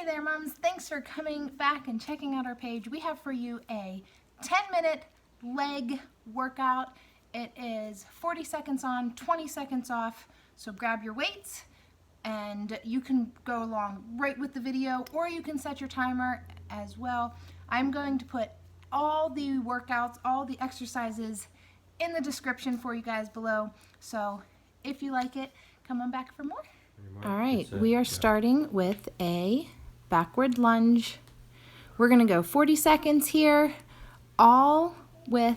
Hey there, moms. Thanks for coming back and checking out our page. We have for you a 10-minute leg workout. It is 40 seconds on, 20 seconds off. So grab your weights and you can go along right with the video, or you can set your timer as well. I'm going to put all the workouts, all the exercises in the description for you guys below. So if you like it, come on back for more. All right, we are starting with a backward lunge. We're gonna go 40 seconds here, all with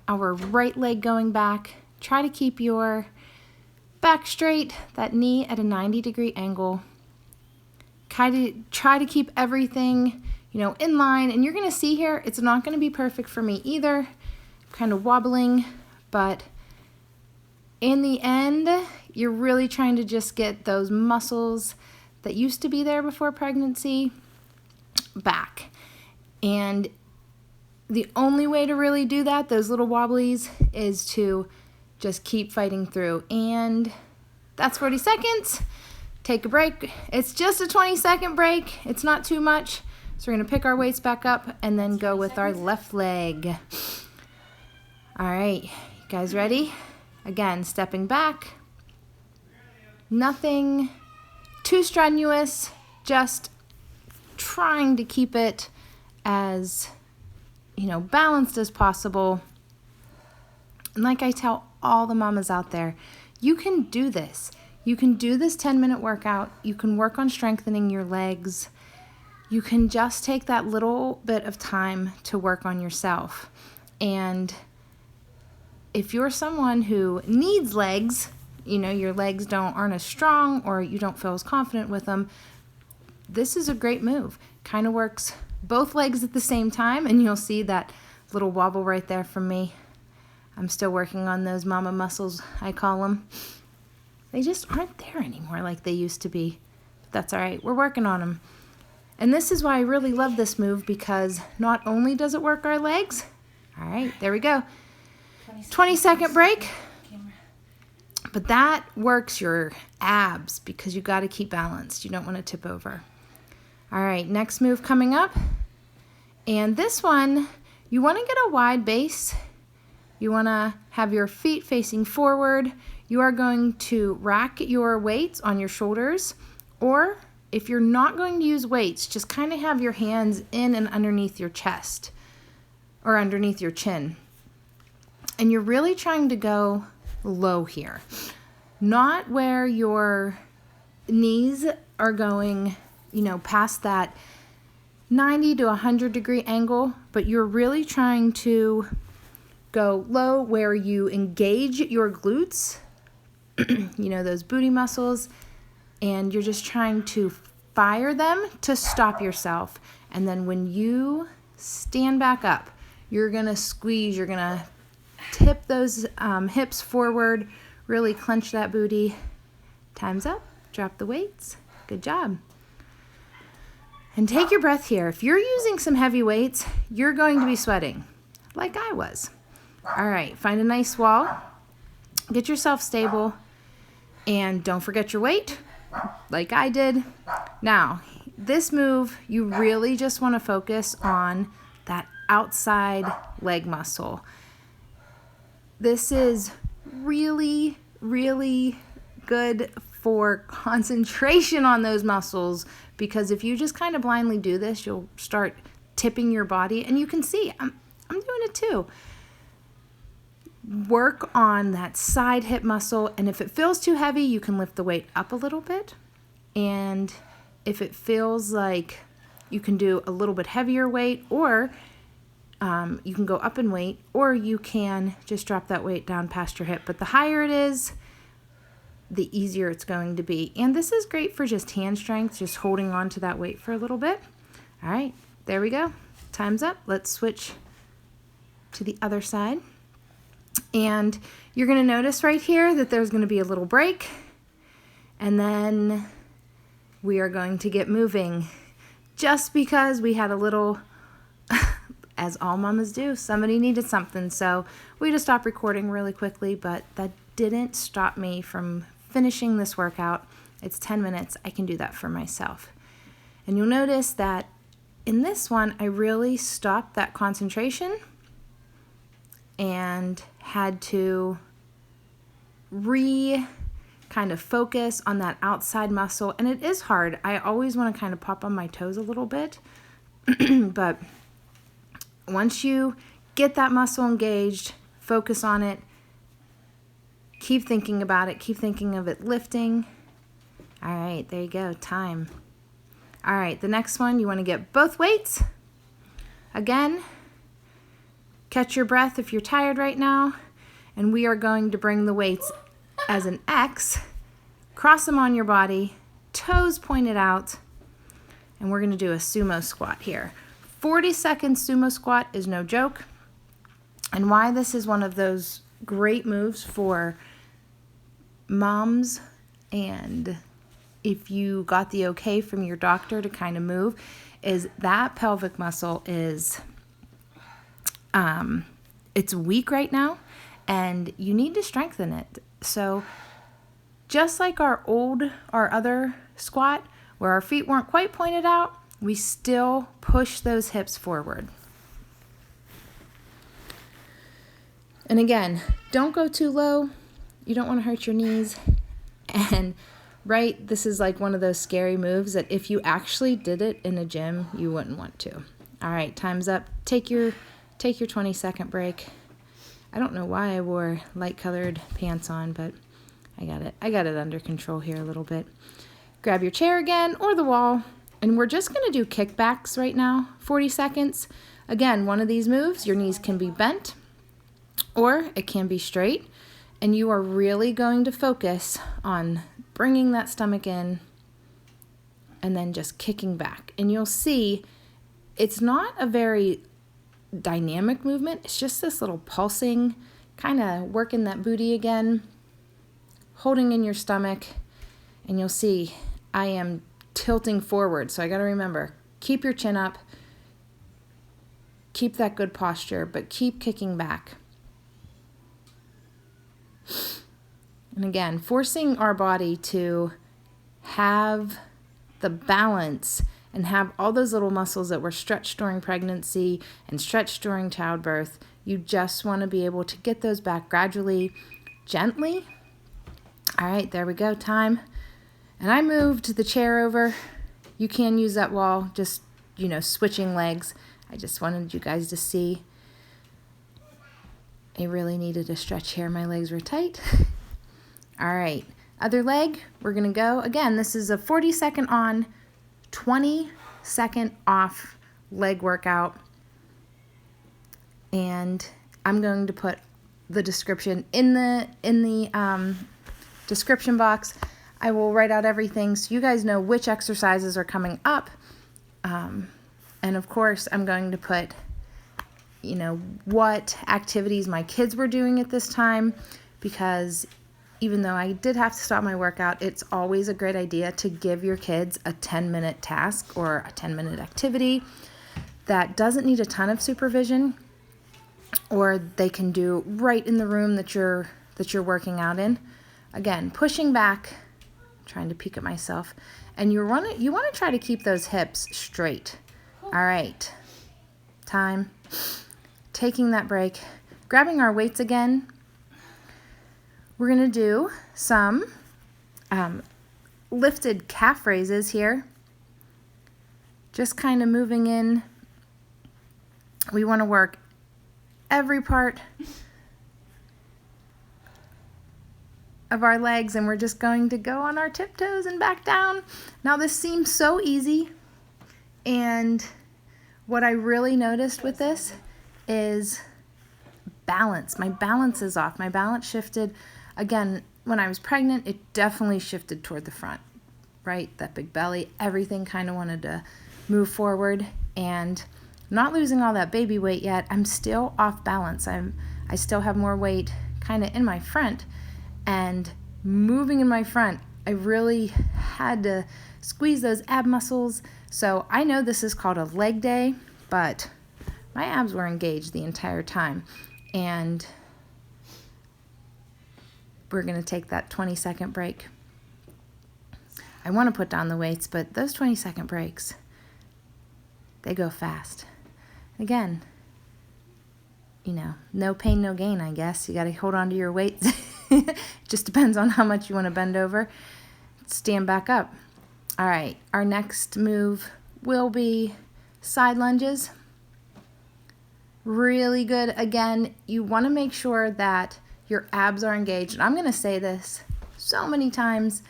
our right leg going back. Try to keep your back straight, that knee at a 90-degree angle. Try to keep everything, in line. And you're gonna see here, it's not gonna be perfect for me either. I'm kind of wobbling, but in the end, you're really trying to just get those muscles that used to be there before pregnancy back. And the only way to really do that, those little wobblies, is to just keep fighting through. And that's 40 seconds. Take a break. It's just a 20-second break. It's not too much. So we're going to pick our weights back up and then go with our left leg. All right, you guys ready? Again, stepping back. Nothing too strenuous, just trying to keep it as, balanced as possible. And like I tell all the mamas out there, you can do this. You can do this 10-minute workout. You can work on strengthening your legs. You can just take that little bit of time to work on yourself. And if you're someone who needs legs, your legs aren't as strong or you don't feel as confident with them, this is a great move. Kind of works both legs at the same time, and you'll see that little wobble right there from me. I'm still working on those mama muscles, I call them. They just aren't there anymore like they used to be. But that's all right. We're working on them. And this is why I really love this move, because not only does it work our legs. All right, there we go. 20-second break. But that works your abs because you got to keep balanced. You don't want to tip over. All right, next move coming up. And this one, you want to get a wide base. You want to have your feet facing forward. You are going to rack your weights on your shoulders. Or if you're not going to use weights, just kind of have your hands in and underneath your chest or underneath your chin. And you're really trying to go low here, not where your knees are going, past that 90 to 100-degree angle, but you're really trying to go low where you engage your glutes, those booty muscles, and you're just trying to fire them to stop yourself. And then when you stand back up, you're gonna squeeze, you're gonna tip those hips forward, really clench that booty. Time's up. Drop the weights. Good job. And take your breath here. If you're using some heavy weights, you're going to be sweating, like I was. All right, find a nice wall. Get yourself stable. And don't forget your weight, like I did. Now, this move, you really just want to focus on that outside leg muscle. This is really, really good for concentration on those muscles, because if you just kind of blindly do this, you'll start tipping your body, and you can see I'm doing it too. Work on that side hip muscle, and if it feels too heavy, you can lift the weight up a little bit. And if it feels like you can do a little bit heavier weight, or you can go up in weight, or you can just drop that weight down past your hip. But the higher it is, the easier it's going to be. And this is great for just hand strength, just holding on to that weight for a little bit. All right, there we go. Time's up. Let's switch to the other side. And you're going to notice right here that there's going to be a little break. And then we are going to get moving. Just because we had a little, as all mamas do, somebody needed something. So we just stopped recording really quickly, but that didn't stop me from finishing this workout. It's 10 minutes. I can do that for myself. And you'll notice that in this one, I really stopped that concentration and had to kind of focus on that outside muscle. And it is hard. I always want to kind of pop on my toes a little bit. But once you get that muscle engaged, focus on it, keep thinking about it, keep thinking of it lifting. All right, there you go, time. All right, the next one, you want to get both weights. Again, catch your breath if you're tired right now. And we are going to bring the weights as an X, cross them on your body, toes pointed out, and we're going to do a sumo squat here. 40-second sumo squat is no joke. And why this is one of those great moves for moms, and if you got the okay from your doctor to kind of move, is that pelvic muscle is, it's weak right now, and you need to strengthen it. So just like our other squat, where our feet weren't quite pointed out, we still push those hips forward. And again, don't go too low. You don't want to hurt your knees. And this is like one of those scary moves that if you actually did it in a gym, you wouldn't want to. All right, time's up. Take your 20-second break. I don't know why I wore light-colored pants on, but I got it under control here a little bit. Grab your chair again or the wall, and we're just going to do kickbacks right now, 40 seconds. Again, one of these moves, your knees can be bent or it can be straight, and you are really going to focus on bringing that stomach in and then just kicking back. And you'll see it's not a very dynamic movement. It's just this little pulsing, kind of working that booty again, holding in your stomach, and you'll see I am tilting forward. So I got to remember, keep your chin up, keep that good posture, but keep kicking back. And again, forcing our body to have the balance and have all those little muscles that were stretched during pregnancy and stretched during childbirth. You just want to be able to get those back gradually, gently. All right, there we go, time. And I moved the chair over. You can use that wall, just, switching legs. I just wanted you guys to see. I really needed a stretch here. My legs were tight. All right, other leg, we're going to go. Again, this is a 40-second on, 20-second off leg workout. And I'm going to put the description in the description box. I will write out everything so you guys know which exercises are coming up. And of course, I'm going to put, what activities my kids were doing at this time, because even though I did have to stop my workout, it's always a great idea to give your kids a 10-minute task or a 10-minute activity that doesn't need a ton of supervision, or they can do right in the room that you're working out in. Again, pushing back, trying to peek at myself, and you want to try to keep those hips straight. All right, time. Taking that break, grabbing our weights again. We're going to do some lifted calf raises here. Just kind of moving in. We want to work every part of our legs, and we're just going to go on our tiptoes and back down. Now this seems so easy, and what I really noticed with this is balance. My balance is off. My balance shifted. Again, when I was pregnant, it definitely shifted toward the front, right? That big belly, everything kind of wanted to move forward, and not losing all that baby weight yet. I'm still off balance. I still have more weight kind of in my front, and moving in my front, I really had to squeeze those ab muscles. So I know this is called a leg day, but my abs were engaged the entire time. And we're going to take that 20-second break. I want to put down the weights, but those 20-second breaks, they go fast. Again, you know, no pain, no gain, I guess. You got to hold on to your weights. It just depends on how much you want to bend over. Stand back up. All right, our next move will be side lunges. Really good. Again, you want to make sure that your abs are engaged. And I'm going to say this so many times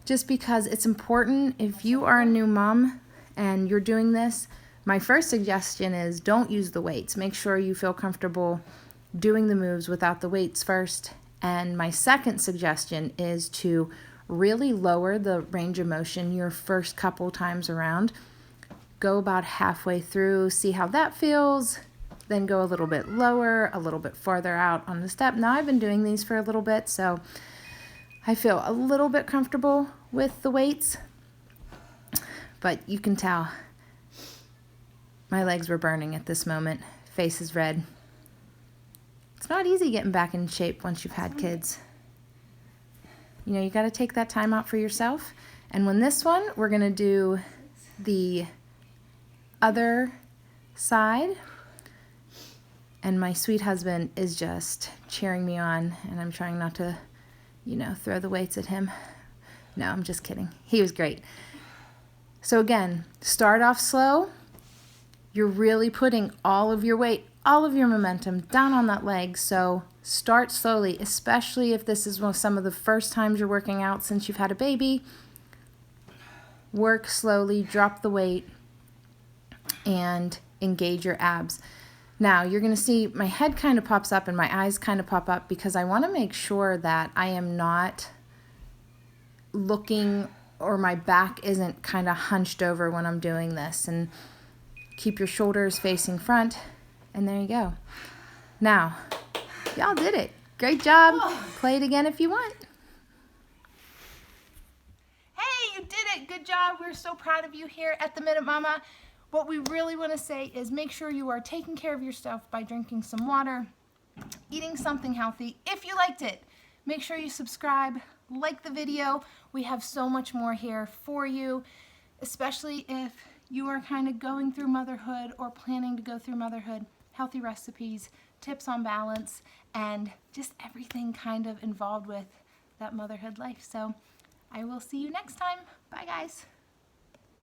just because it's important. If you are a new mom and you're doing this, my first suggestion is don't use the weights. Make sure you feel comfortable doing the moves without the weights first. And my second suggestion is to really lower the range of motion your first couple times around. Go about halfway through, see how that feels, then go a little bit lower, a little bit farther out on the step. Now I've been doing these for a little bit, so I feel a little bit comfortable with the weights, but you can tell my legs were burning at this moment. Face is red. It's not easy getting back in shape once you've had kids. You know, you got to take that time out for yourself. And when this one, we're going to do the other side. And my sweet husband is just cheering me on, and I'm trying not to, you know, throw the weights at him. No, I'm just kidding. He was great. So again, start off slow. You're really putting all of your weight, all of your momentum down on that leg. So start slowly, especially if this is some of the first times you're working out since you've had a baby. Work slowly, drop the weight, and engage your abs. Now you're going to see my head kind of pops up and my eyes kind of pop up because I want to make sure that I am not looking, or my back isn't kind of hunched over when I'm doing this. And keep your shoulders facing front, and there you go. Now, y'all did it. Great job. Play it again if you want. Hey, you did it. Good job. We're so proud of you here at the Minute Mama. What we really want to say is make sure you are taking care of yourself by drinking some water, eating something healthy. If you liked it, make sure you subscribe, like the video. We have so much more here for you, especially if you are kind of going through motherhood or planning to go through motherhood. Healthy recipes, tips on balance, and just everything kind of involved with that motherhood life. So I will see you next time. Bye, guys.